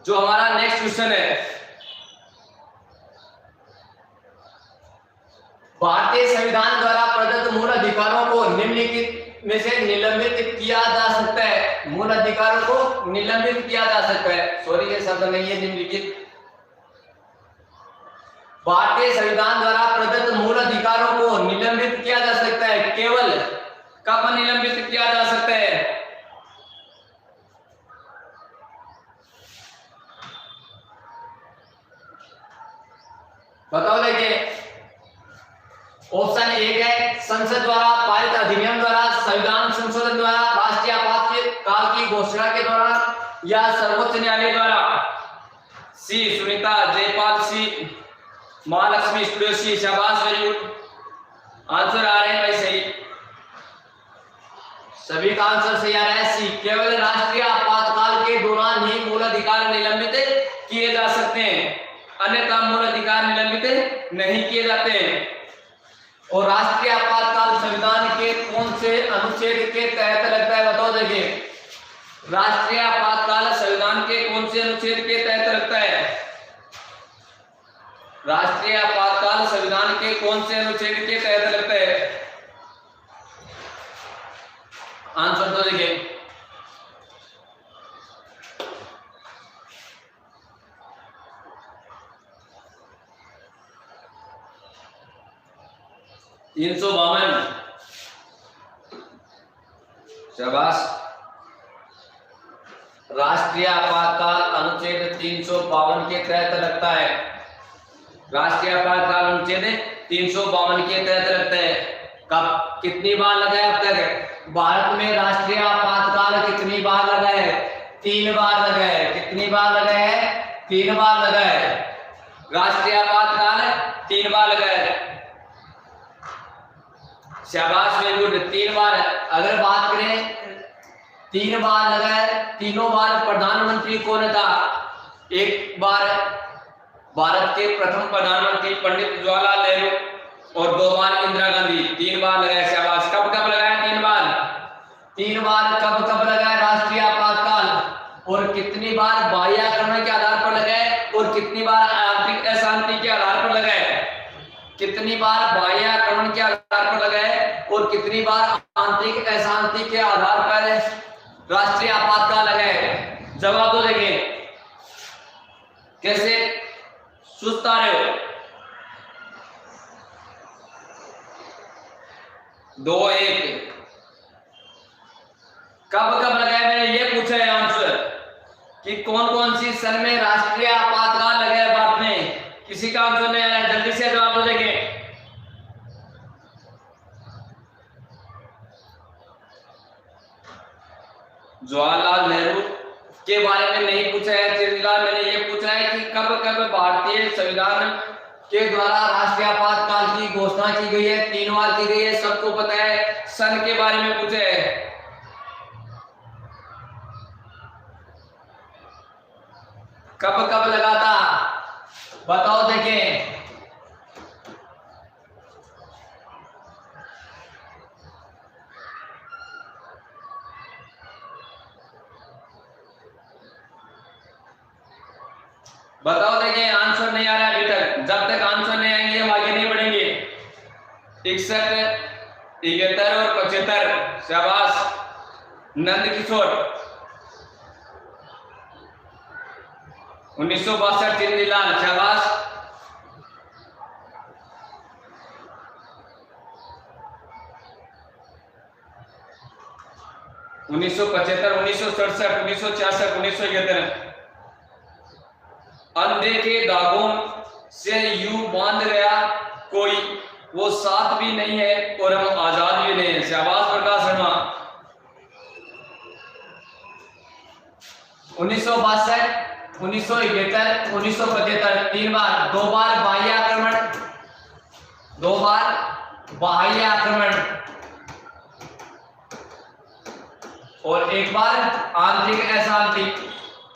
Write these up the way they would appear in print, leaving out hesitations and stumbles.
जो हमारा next question है, भारतीय संविधान द्वारा प्रदत्त मूल अधिकारों को निम्नलिखित में से निलंबित किया जा सकता है। मूल अधिकारों को निलंबित किया जा सकता है, सॉरी ये शब्द नहीं है निम्नलिखित। भारतीय संविधान द्वारा प्रदत्त मूल अधिकारों को निलंबित किया जा सकता है, केवल कब निलंबित किया जा सकता है? बताओ। देखिए ऑप्शन एक है संसद द्वारा पारित अधिनियम द्वारा, संविधान संशोधन द्वारा, राष्ट्रीय आपातकाल की घोषणा के दौरान या सर्वोच्च न्यायालय द्वारा। सी सुनीता, जयपाल, सी महालक्ष्मी, स्टूडियो सी। शाबाश, वेरी गुड। आंसर आ रहे हैं भाई सही, सभी का आंसर सही आ रहा है सी। केवल राष्ट्रीय आपातकाल के दौरान ही मूल अधिकार निलंबित किए जा सकते हैं, अन्यथा मूल अधिकार निलंबित नहीं किए जाते हैं। और राष्ट्रीय आपातकाल संविधान के कौन से अनुच्छेद के तहत लगता है? बताओ। देखिए राष्ट्रीय आपातकाल संविधान के कौन से अनुच्छेद के तहत लगता है? राष्ट्रीय आपातकाल संविधान के कौन से अनुच्छेद के तहत लगता है? आंसर तो देखिए 352। शाबाश। राष्ट्रीय आपातकाल अनुच्छेद 352 के तहत लगता है। राष्ट्रीय आपातकाल अनुच्छेद 352 के तहत लगता है। कब, कितनी बार लगा है अब तक? भारत में राष्ट्रीय आपातकाल कितनी बार लगा है? 3 बार लगा है। कितनी बार लगा है? 3 बार लगा है। राष्ट्रीय आपातकाल 3 बार लगा है। शाबाश, वेरी गुड। 3 बार। अगर बात करें 3 बार लगा है, तीनों बार प्रधानमंत्री कौन था? एक बार भारत के प्रथम प्रधानमंत्री पंडित जवाहरलाल नेहरू और 2 बार इंदिरा गांधी। 3 बार लगा है। शाबाश। कब कब लगा है? 3 बार। 3 बार कब कब लगा है राष्ट्रीय आपातकाल? और कितनी बार बाह्य आक्रमण के आधार पर लगा है और कितनी बार आर्थिक अशांति के आधार पर लगा है? कितनी बार बाह्य आक्रमण के आधार पर लगा है और कितनी बार आंतरिक अशांति के आधार पर राष्ट्रीय आपातकाल लगा है? जवाब तो देंगे। कैसे सुस्त आ रहे हो? 2-1। कब कब लगा है? मैंने ये पूछा है आंसर कि कौन कौन सी सन में राष्ट्रीय आपातकाल लगा है भारत में। किसी का आंसर नहीं आया, जल्दी से जवाब दो। देंगे जवाहरलाल नेहरू के बारे में नहीं पूछा है चिरंजीलाल, मैंने ये पूछा है कि कब कब भारतीय संविधान के द्वारा राष्ट्रीय आपातकाल की घोषणा की गई है। 3 बार की गई है, सबको पता है। सन के बारे में पूछा है। कब कब लगा था? बताओ। देखें बताओ। देखें आंसर नहीं आ रहा है अभी तक। जब तक आंसर नहीं आएंगे हम आगे नहीं बढ़ेंगे। 61, 73 और 75। शाबाश। नंद किशोर 1962। चिरंजीलाल। शाबाश। उन्नीस सौ 75, 1967, 1966, 1971। अंधे के धागों से यूं बांध गया कोई, वो साथ भी नहीं है और हम आजाद भी नहीं है। शाबाश प्रकाश शर्मा। 1962, 1971, 1975। 3 बार। 2 बार बाह्य आक्रमण, 2 बार बाह्य आक्रमण और 1 बार आंतरिक अशांति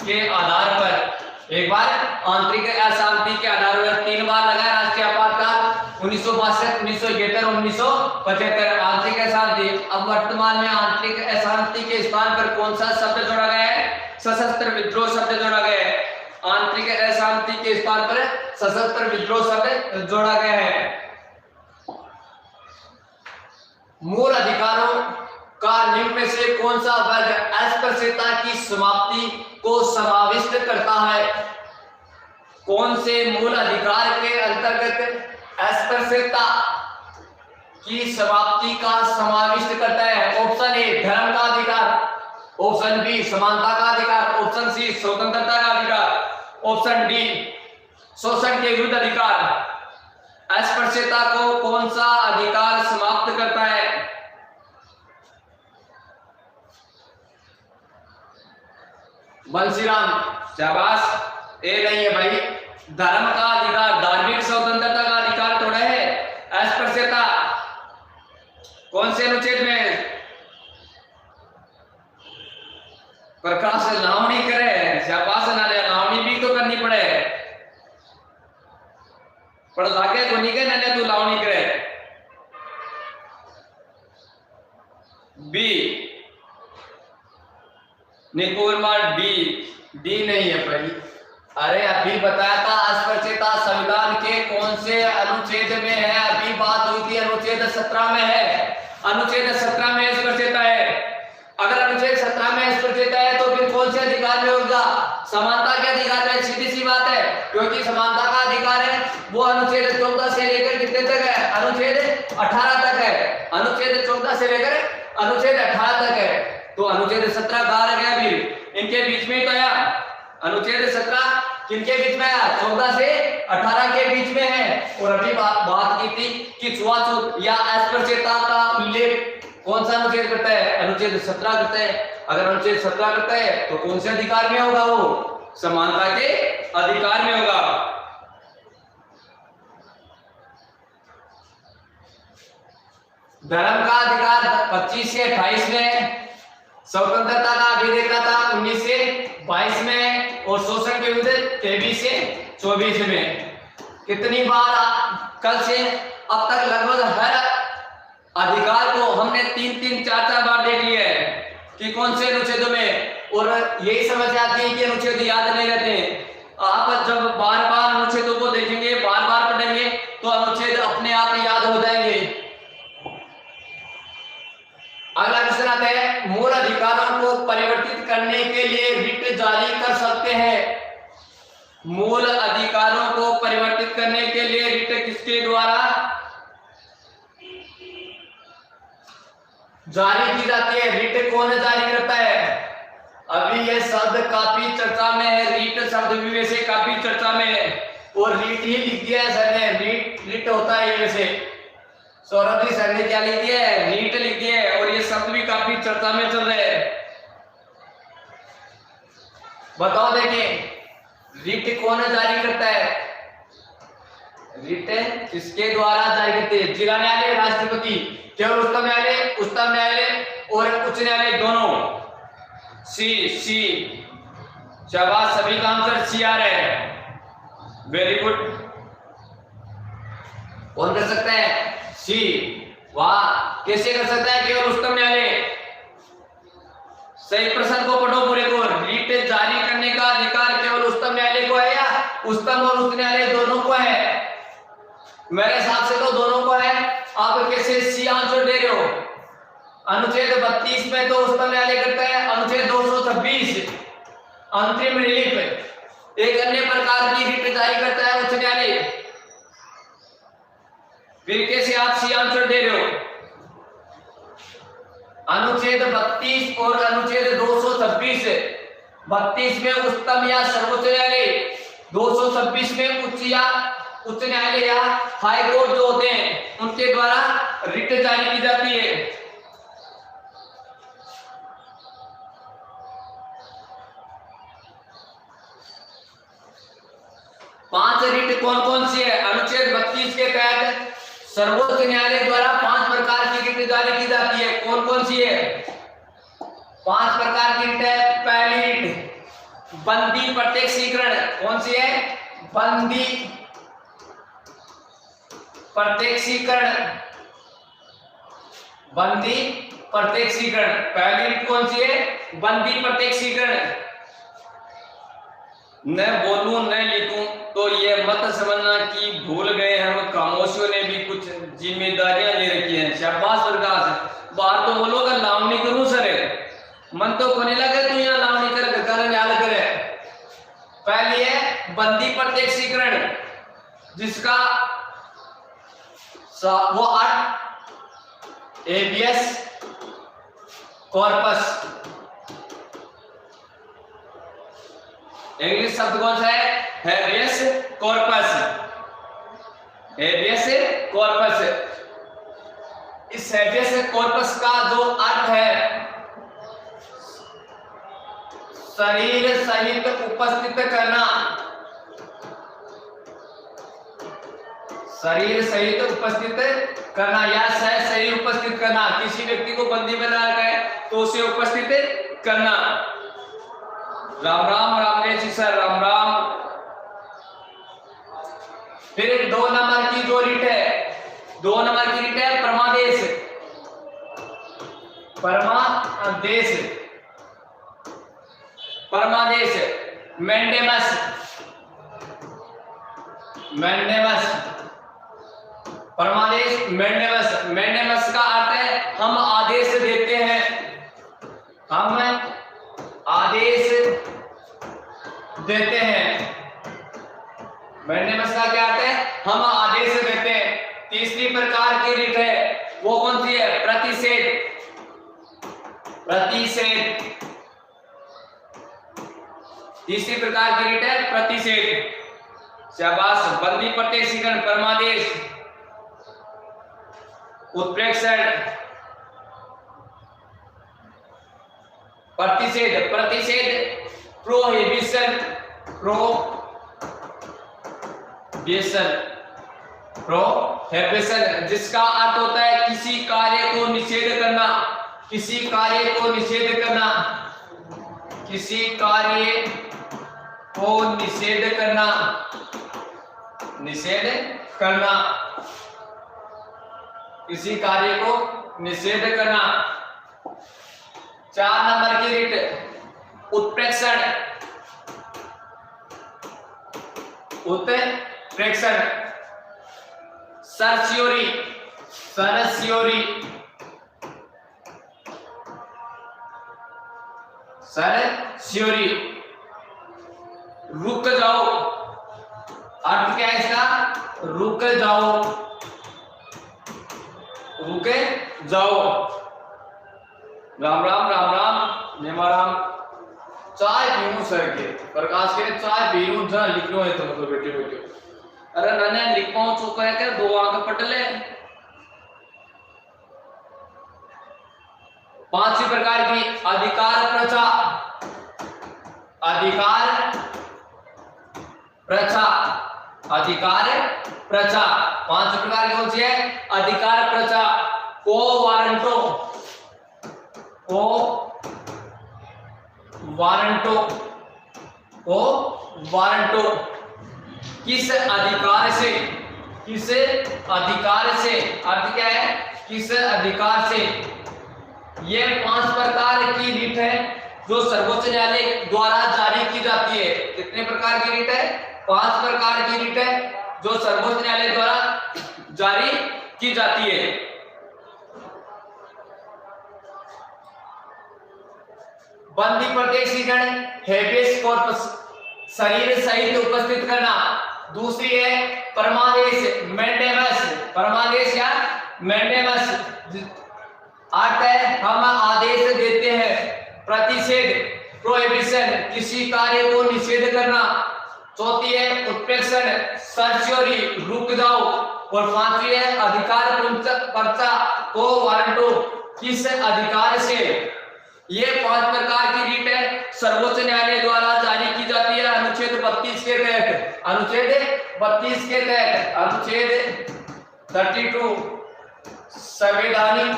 के आधार पर। 1 बार आंतरिक अशांति के आधार पर। 3 बार लगा राष्ट्रीय आपातकाल 1962, 1971 और 1975। आंतरिक अशांति। अब वर्तमान में आंतरिक अशांति के स्थान पर कौन सा शब्द जोड़ा गया है? सशस्त्र विद्रोह शब्द जोड़ा गया है। आंतरिक अशांति के स्थान पर सशस्त्र विद्रोह शब्द जोड़ा गया है। मूल अधिकारों का निम्न में से कौन सा वर्ग अस्पृश्यता की समाप्ति को समाविष्ट करता है? कौन से मूल अधिकार के अंतर्गत अस्पृश्यता की समाप्ति का समाविष्ट करता है? ऑप्शन ए धर्म का अधिकार, ऑप्शन बी समानता का अधिकार, ऑप्शन सी स्वतंत्रता का अधिकार, ऑप्शन डी शोषण के विरुद्ध अधिकार। अस्पृश्यता को कौन सा अधिकार समाप्त करता है? बंसीराम शाबाश। ए नहीं है भाई, धर्म का अधिकार, धार्मिक स्वतंत्रता का अधिकार थोड़ा है अस्पृश्यता। कौन से अनुच्छेद में? प्रकाश लावणी करे, शाबाश नाले, लावणी भी तो करनी पड़े, पर लागे तो नहीं कहने तू लावणी करे। बी निकुलमार डी, डी नहीं है भाई। अरे अभी बताया था अस्पृश्यता संविधान के कौन से अनुच्छेद में है? अभी बात हुई थी अनुच्छेद 17 में है, अनुच्छेद 17 में अस्पृश्यता है। अगर अनुच्छेद 17 में अस्पृश्यता है तो फिर कौन से अधिकार में होगा? समानता के अधिकार में, सीधी सी बात है, क्योंकि समानता का अधिकार है वो अनुच्छेद 14 से लेकर कितने तक है? अनुच्छेद 18 तक है। अनुच्छेद 14 से लेकर अनुच्छेद 18 तक है। तो अनुच्छेद 17 कहाँ रह गया? फिर इनके बीच में ही तो आया। अनुच्छेद 17 किनके बीच में आया? 14 से 18 के बीच में है। और अभी बात की थी कि छुआछूत या अस्पृश्यता का उल्लेख कौन सा अनुच्छेद करता है? अनुच्छेद 17 करता है। अगर अनुच्छेद 17 करता है तो कौन से अधिकार में होगा? वो समानता के अधिकार में होगा। धर्म का अधिकार 25 से 28 में, स्वतंत्रता का अभी देख रहा था 19 से 22 में, और शोषण के विरुद्ध 23 से 24 में। कितनी बार कल से अब तक लगभग हर अधिकार को हमने 3-3, 4-4 बार देख लिया है कि कौन से अनुच्छेदों में, और यही समझ आती है कि अनुच्छेद याद नहीं रहते। आप जब बार बार अनुच्छेदों को देखेंगे, बार बार पढ़ेंगे तो अनुच्छेद अपने आप याद हो जाएंगे। अगला क्वेश्चन आता है, मूल अधिकारों को परिवर्तित करने के लिए रिट जारी कर सकते हैं? मूल अधिकारों को परिवर्तित करने के लिए रिट किसके द्वारा जारी की जाती है? रिट कौन जारी करता है? अभी यह शब्द काफी चर्चा में है, रिट शब्द भी वैसे काफी चर्चा में है, और रिट ही लिख दिया है सर ने। रिट होता है वैसे, सौरभ जी सर ने क्या लिख दिया है? रीट लिख दिया है, और ये शब्द भी काफी चर्चा में चल रहे हैं। बताओ देखिए, रीट कौन जारी करता है? रीट किसके द्वारा जारी करते हैं? जिला न्यायालय, राष्ट्रपति, केवल उच्चतम न्यायालय, उच्चतम न्यायालय और उच्च न्यायालय दोनों? सी शाबाश, सभी का आंसर सी आ रहा है, वेरी गुड। कौन कर सकता है? सी। वाह, कैसे कर सकता है? केवल उच्चतम न्यायालय। सही प्रश्न को पढ़ो पूरे को। रीट जारी करने का अधिकार केवल उच्चतम न्यायालय को है, या उच्चतम और उच्च न्यायालय दोनों को है? मेरे हिसाब से तो दोनों को है। आप कैसे सी आंसर दे रहे हो? अनुच्छेद 32 में तो उच्चतम न्यायालय करता है, अनुच्छेद 226 अंतरिम रिलीफ, एक अन्य प्रकार की रीट जारी करता है उच्च न्यायालय। फिर कैसे आप सी आंसर दे रहे हो? अनुच्छेद 32 और अनुच्छेद 226, 32 में उच्चतम या सर्वोच्च न्यायालय, 226 में उच्च न्यायालय या हाई कोर्ट जो होते हैं उनके द्वारा रिट जारी की जाती है। पांच रिट कौन कौन सी है? अनुच्छेद 32 के तहत सर्वोच्च न्यायालय द्वारा 5 प्रकार की रिट जारी की जाती है। कौन कौन सी है? 5 प्रकार की रिट है। पहली रिट बंदी प्रत्यक्षीकरण। कौन सी है? बंदी प्रत्यक्षीकरण। बंदी प्रत्यक्षीकरण, पहली रिट कौन सी है? बंदी प्रत्यक्षीकरण। न बोलूं न लिखूं तो ये मत समझना कि भूल गए हम, खामोशियों ने भी कुछ जिम्मेदारियां ले रखी हैं। शाबाश प्रकाश, बाहर तो बोलो कि लावनी करूं सर, मन तो कोने लगे तू यहाँ लावनी कर कर याद करे। पहली है बंदी प्रत्यक्षीकरण, जिसका वो अर्थ एबियस कॉर्पस। इंग्लिश शब्द कौन सा है? Habeas corpus, habeas corpus. इस हेबियस कॉर्पस का जो अर्थ है शरीर सहित उपस्थित करना, शरीर सहित उपस्थित करना या सह शरीर उपस्थित करना। किसी व्यक्ति को बंदी बना है तो उसे उपस्थित करना। राम राम रामदेव जी सर, राम राम। फिर 2 नंबर की जो रीट है, 2 नंबर की रीट है परमादेश, परमादेश, परमादेश। मैंडेमस, मैंडेमस, परमादेश मैंडेमस। मैंडेमस का अर्थ है हम आदेश देते हैं, हम आदेश देते हैं। मैंडेमस का क्या अर्थ है? हम आदेश देते हैं। तीसरी प्रकार की रीट है वो कौन सी है? प्रतिषेध, प्रतिषेध। तीसरी प्रकार की रीट है प्रतिषेध। शाबाश। बंदी प्रत्यक्षीकरण, परमादेश, उत्प्रेक्षण, प्रतिषेध। प्रतिषेध प्रोहिबिशन, प्रोहिबिशन, प्रोहिबिशन, जिसका अर्थ होता है किसी कार्य को निषेध करना, किसी कार्य को निषेध करना, किसी कार्य को निषेध करना, निषेध करना, किसी कार्य को निषेध करना। 4 नंबर की रीट उत्प्रेक्षण, उत्प्रेक्षण, सर्सियोरी, सरसियोरी, सरसियोरी। रुक जाओ, अर्थ क्या है इसका? रुक जाओ, रुके जाओ। राम राम राम राम नेमाराम। चाय पीऊं सर के प्रकाश के चाय पीऊं जरा लिख लो है तुम तो बेटे बेटे। अरे नन्हे लिख पाऊं चुका है क्या? 2 आंख पट ले। 5वीं प्रकार की अधिकार प्रचा, अधिकार प्रचा, अधिकार प्रचा। 5 प्रकार की कौन सी है? अधिकार प्रचा। को वारंटो, को वारंटो, को वारंटो। किस अधिकार से, किस अधिकार से, अर्थ क्या है? किस अधिकार से। ये 5 प्रकार की रीट है जो सर्वोच्च न्यायालय द्वारा जारी की जाती है। कितने प्रकार की रीट है? 5 प्रकार की रीट है जो सर्वोच्च न्यायालय द्वारा जारी की जाती है। बंदी प्रत्यक्षीकरण, हेबियस कॉर्पस, शरीर सहित उपस्थित करना। दूसरी है परमादेश, मैंडेमस, परमादेश या मैंडेमस, अर्थ है हम आदेश देते हैं। प्रतिषेध, प्रोहिबिशन, किसी कार्य को निषेध करना। चौथी है उत्प्रेक्षण, सर्सियोरी, रुक जाओ। और 5वीं है अधिकार पर्चा, को वारंटो, किस अधिकार से। ये 5 प्रकार की रीट है सर्वोच्च न्यायालय द्वारा जारी की जाती है अनुच्छेद 32 के तहत, अनुच्छेद 32 के तहत। अनुच्छेद 32 संवैधानिक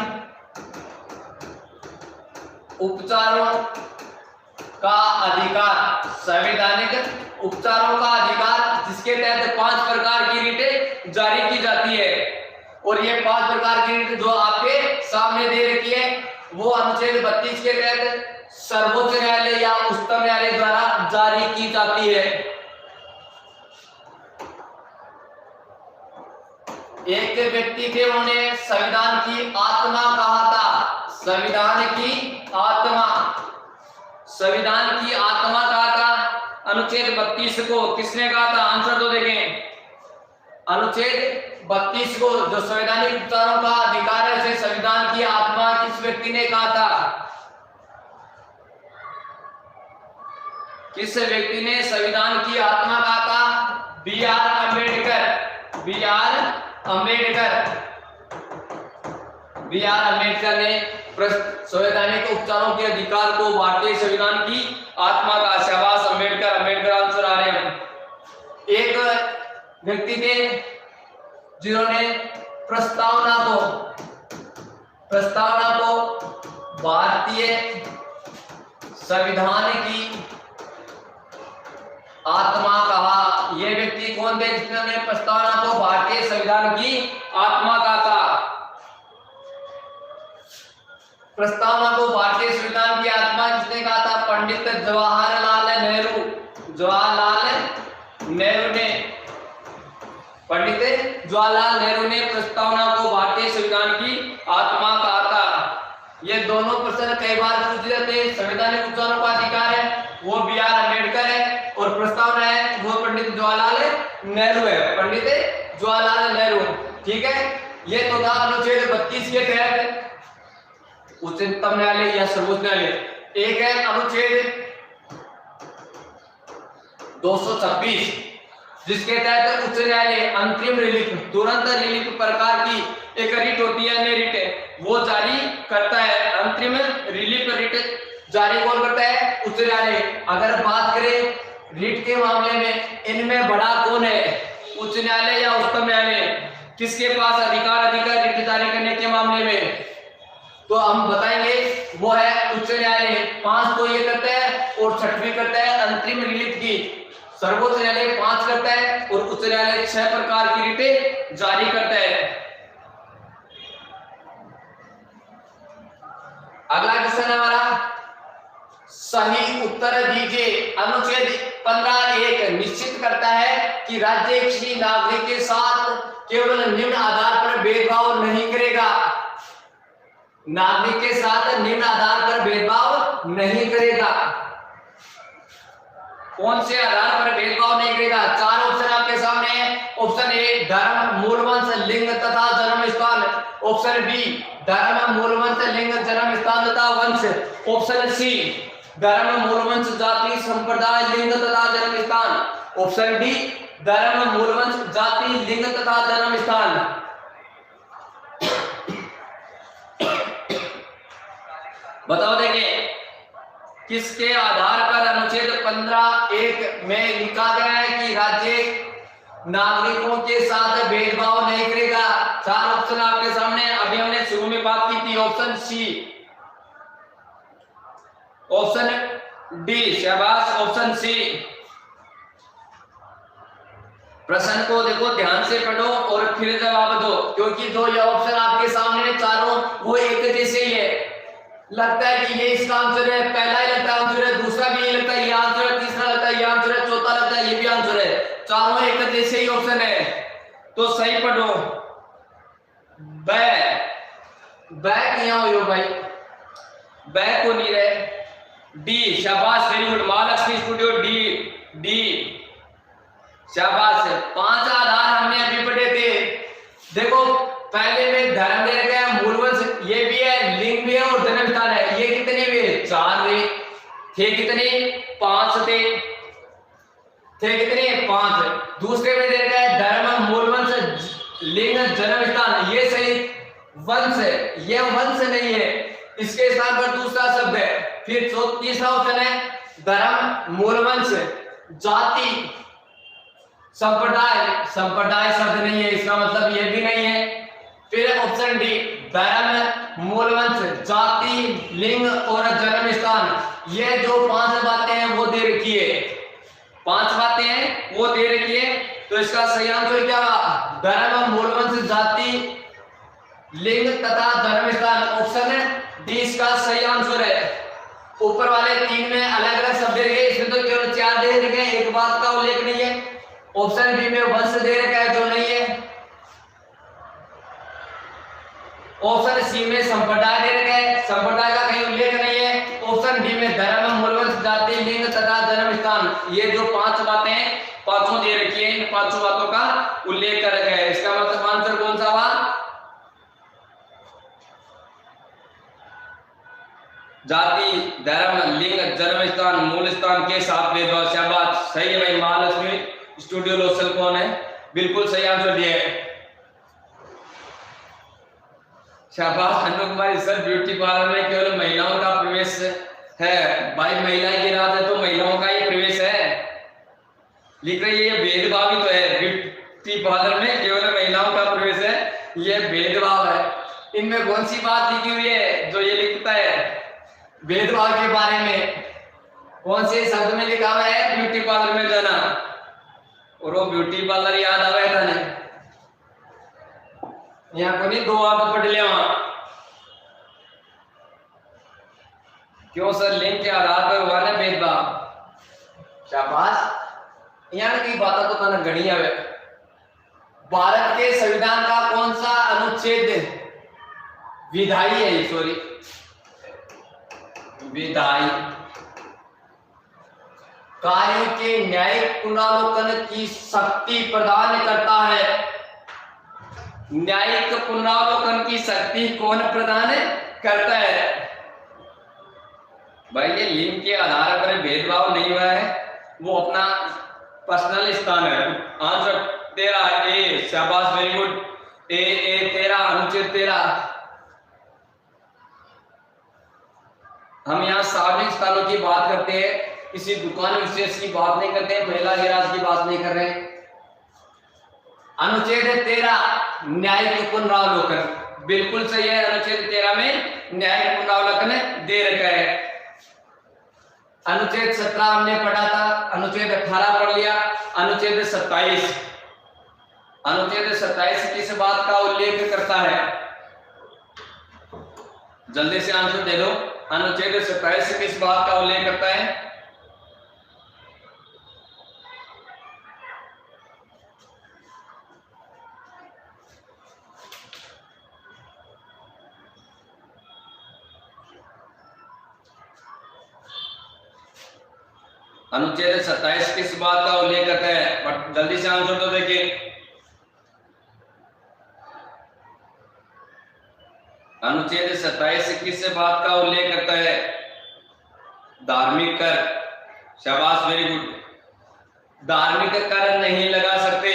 उपचारों का अधिकार, संवैधानिक उपचारों का अधिकार, जिसके तहत 5 प्रकार की रीटें जारी की जाती है। और ये 5 प्रकार की रीट जो आपके सामने दे रखी है वो अनुच्छेद 32 के तहत सर्वोच्च न्यायालय या उच्चतम न्यायालय द्वारा जारी की जाती है। एक व्यक्ति थे, उन्होंने संविधान की आत्मा कहा था। संविधान की आत्मा, संविधान की आत्मा कहा था अनुच्छेद 32 को। किसने कहा था? आंसर तो देखें। अनुच्छेद 32 को, जो संवैधानिक उपचारों का अधिकार है, से संविधान की आत्मा किस व्यक्ति ने कहा था? किस व्यक्ति ने संविधान की आत्मा कहा था? B R Ambedkar. B R Ambedkar. B R Ambedkar ने संवैधानिक उपचारों के अधिकार को भारतीय संविधान की आत्मा का। शाबाश अम्बेडकर। अम्बेडकर आंसर आ रहे हैं। एक व्यक्ति थे जिन्होंने प्रस्तावना को भारतीय संविधान की आत्मा कहा। यह व्यक्ति कौन थे जिन्होंने प्रस्तावना को भारतीय संविधान की आत्मा कहा था? प्रस्तावना को भारतीय संविधान की आत्मा किसने कहा था? पंडित जवाहरलाल नेहरू। जवाहरलाल नेहरू ने, पंडित जवाहरलाल नेहरू ने प्रस्तावना को भारतीय संविधान की आत्मा कहा था। ये दोनों प्रश्न कई बार पूछ जाते। संवैधानिक उपचारों का अधिकार है वो बी आर अम्बेडकर है, और प्रस्तावना है वो पंडित जवाहरलाल नेहरू है। पंडित जवाहरलाल नेहरू, ठीक है। ये तो था अनुच्छेद 32 के तहत उच्चतम न्यायालय या सर्वोच्च न्यायालय। एक है अनुच्छेद 226, जिसके तहत उच्च न्यायालय अंतरिम रिलीफ, तुरंत रिलीफ प्रकार की एक रिट होती है, अन्य रिट है, वो जारी करता है। अंतरिम रिलीफ रिट जारी कौन करता है? उच्च न्यायालय। अगर बात करें रिट के मामले में, इनमें बड़ा कौन है? उच्च न्यायालय या उच्चतम न्यायालय? किसके पास अधिकार रिट जारी करने के मामले में? तो हम बताएंगे वो है उच्च न्यायालय। 5 तो ये करता है और 6वीं करता है अंतरिम रिलीफ की। सर्वोच्च न्यायालय 5 करता है और उच्च न्यायालय 6 प्रकार की रिटें जारी करता है। अगला क्वेश्चन है हमारा, सही उत्तर दीजिए। अनुच्छेद 15(1) निश्चित करता है कि राज्य किसी नागरिक के साथ केवल निम्न आधार पर भेदभाव नहीं करेगा। नागरिक के साथ निम्न आधार पर भेदभाव नहीं करेगा। कौन से आधार पर भेदभाव नहीं करेगा? 4 ऑप्शन आपके सामने है। ऑप्शन ए धर्म, मूल वंश, लिंग तथा जन्म स्थान। ऑप्शन बी धर्म, मूल वंश, लिंग, जन्म स्थान तथा वंश। ऑप्शन सी धर्म, मूल वंश, जाति, संप्रदाय, लिंग तथा जन्म स्थान। ऑप्शन डी धर्म, मूल वंश, जाति, लिंग तथा जन्म स्थान। बताओ देखिए, किसके आधार पर अनुच्छेद 15(1) में लिखा गया है कि राज्य नागरिकों के साथ भेदभाव नहीं करेगा? 4 ऑप्शन आपके सामने, अभी हमने शुरू में बात की थी। ऑप्शन सी, ऑप्शन डी, शाबाश, ऑप्शन सी। प्रश्न को देखो, ध्यान से पढ़ो और फिर जवाब दो, क्योंकि जो ये ऑप्शन आपके सामने चारों वो एक जैसे ही है। लगता है कि ये इसका आंसर है, पहला ही लगता है आंसर है, दूसरा भी ये लगता है ये आंसर है, तीसरा लगता है ये आंसर है, चौथा लगता है ये भी आंसर है। चारों एक जैसे ही ऑप्शन है, तो सही पढ़ो। बैक यहाँ हो भाई, बैक को नहीं रहे। डी, शाबाश, very good, Mahalakshmi studio, D, शाबाश। 5 आधार हमने अभी पढ़े थे। देखो, पहले में धर्म दे रखा है, मूल वंश ये भी है, लिंग भी है और जन्म स्थान है। ये कितने हुए? 4 हुए थे। कितने? 5 थे कितने? 5। दूसरे में दे रखा है धर्म, मूल वंश, लिंग, जन्म स्थान। ये सही वंश है, ये वंश नहीं है, इसके स्थान पर दूसरा शब्द है। फिर तीसरा ऑप्शन है धर्म, मूल वंश, जाति, संप्रदाय शब्द नहीं है, इसका मतलब ये भी नहीं है। फिर ऑप्शन डी धर्म, मूल वंश, जाति, लिंग और जन्म स्थान। ये जो 5 बातें हैं वो दे रखी है, 5 बातें हैं वो दे रखी है। तो इसका सही आंसर क्या होगा? धर्म, मूल वंश, जाति, लिंग तथा जन्म स्थान। ऑप्शन डी इसका सही आंसर है। ऊपर वाले 3 में अलग अलग शब्द रखे, इसमें तो केवल 4 दे रखे हैं, एक बात का उल्लेख नहीं है। ऑप्शन बी में वंश दे रखा है जो नहीं है। ऑप्शन सी में संप्रदाय दे रखा है, संप्रदाय का कहीं उल्लेख नहीं है। ऑप्शन डी में धर्म, मूलवंश, जाति, लिंग तथा जन्म स्थान, ये जो 5 बातें हैं पांचों दे रखी है, इन 5 बातों का उल्लेख कर रखा है। इसका मतलब आंसर कौन सा हुआ? जाति, धर्म, लिंग, जन्म स्थान, मूल स्थान के साथ भेदभाव। शाबाश, सही है भाई। महालक्ष्मी स्टूडियो लोसल कौन है? बिल्कुल सही आंसर दिया है। शाबाश अनु कुमारी सर, ब्यूटी पार्लर में केवल महिलाओं का प्रवेश है। भाई महिलाएं की रात है तो महिलाओं का ही प्रवेश है, लिख रही है। ये भेदभाव ही तो है, ब्यूटी पार्लर में केवल महिलाओं का प्रवेश है, ये भेदभाव है। इनमें कौन सी बात लिखी हुई है जो ये लिखता है भेदभाव के बारे में? कौन से शब्द में लिखा हुआ है ब्यूटी पार्लर में जाना? और वो ब्यूटी पार्लर याद आ गया था नहीं, यहाँ को नहीं 2 आप पढ़ लिया वहां। क्यों सर? लिंग के आधार पर हुआ ना भेदभाव। शाबाश, यहाँ की बातों को तो गणिया है। भारत के संविधान का कौन सा अनुच्छेद विधायी है? सॉरी, विधायी कार्यों के न्यायिक पुनरावलोकन की शक्ति प्रदान करता है। न्यायिक पुनरावलोकन की शक्ति कौन प्रदान करता है? भाई ये लिंग के आधार पर भेदभाव नहीं हुआ है, वो अपना पर्सनल स्थान है। आंसर 13 ए। शाबाश, वेरी गुड। ए 13, अनुच्छेद 13। हम यहाँ सार्वजनिक स्थानों की बात करते हैं, किसी दुकान विशेष की बात नहीं करते हैं, महिला गैराज की बात नहीं कर रहे हैं। अनुच्छेद 13 न्यायिक पुनरावलोकन, बिल्कुल सही है। अनुच्छेद 13 में न्यायिक पुनरावलोकन दे रखा है। अनुच्छेद 17 हमने पढ़ा था, अनुच्छेद 18 पढ़ लिया। अनुच्छेद 27, अनुच्छेद 27 किस बात का उल्लेख करता है? जल्दी से आंसर दे दो। अनुच्छेद 27 किस बात का उल्लेख करता है? अनुच्छेद 27 किस बात का उल्लेख करता है? बट जल्दी से आंसर तो देखिए। अनुच्छेद 27 किस बात का उल्लेख करता है? धार्मिक कर। शाबाश, वेरी गुड। धार्मिक कर नहीं लगा सकते,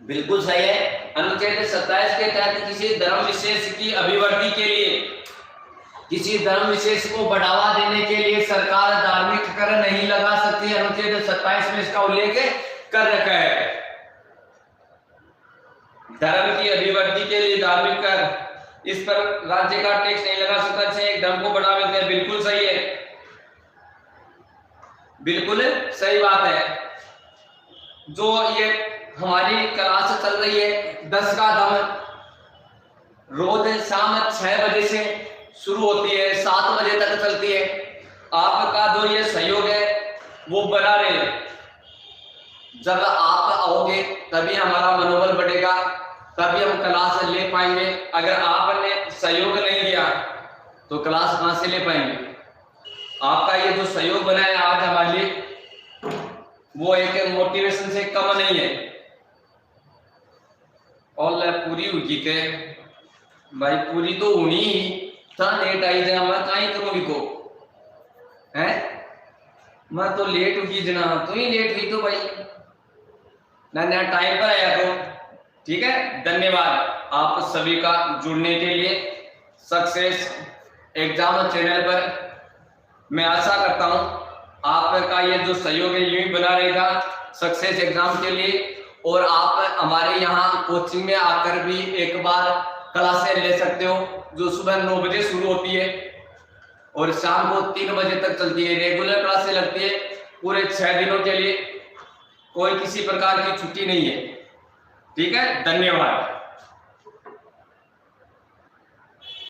बिल्कुल सही है। अनुच्छेद 27 के तहत किसी धर्म विशेष की अभिवृद्धि के लिए, किसी धर्म विशेष को बढ़ावा देने के लिए सरकार धार्मिक कर नहीं लगा सकती। अनुच्छेद 27 में इसका उल्लेख कर रखा है। धर्म की अभिवृद्धि के लिए धार्मिक कर, इस पर राज्य का टैक्स नहीं लगा सकता, चाहे एक धर्म को बढ़ावा देते हैं। बिल्कुल सही है, बिल्कुल सही बात है। जो ये हमारी क्लास चल रही है 10 का दम, रोज शाम 6 बजे से शुरू होती है, 7 बजे तक चलती है। आपका जो ये सहयोग है वो बना रहे। जब आप आओगे तभी हमारा मनोबल बढ़ेगा, तभी हम क्लास ले पाएंगे। अगर आपने सहयोग नहीं दिया तो क्लास कहां से ले पाएंगे? आपका ये जो सहयोग बना है आज हमारे लिए, वो एक मोटिवेशन से कम नहीं है। और पूरी हुई के भाई, पूरी तो होनी ही था। लेट आई जाए, मैं कहीं करूंगी को है, मैं तो लेट हुई जना, तो ही लेट हुई तो भाई ना टाइम पर आया तो ठीक है। धन्यवाद आप सभी का जुड़ने के लिए सक्सेस एग्जाम चैनल पर। मैं आशा करता हूं आपका ये जो सहयोग है यूं ही बना रहेगा सक्सेस एग्जाम के लिए। और आप हमारे यहाँ कोचिंग में आकर भी एक बार क्लासें ले सकते हो, जो सुबह 9 बजे शुरू होती है और शाम को 3 बजे तक चलती है। रेगुलर क्लासें लगती है पूरे 6 दिनों के लिए, कोई किसी प्रकार की छुट्टी नहीं है। ठीक है, धन्यवाद।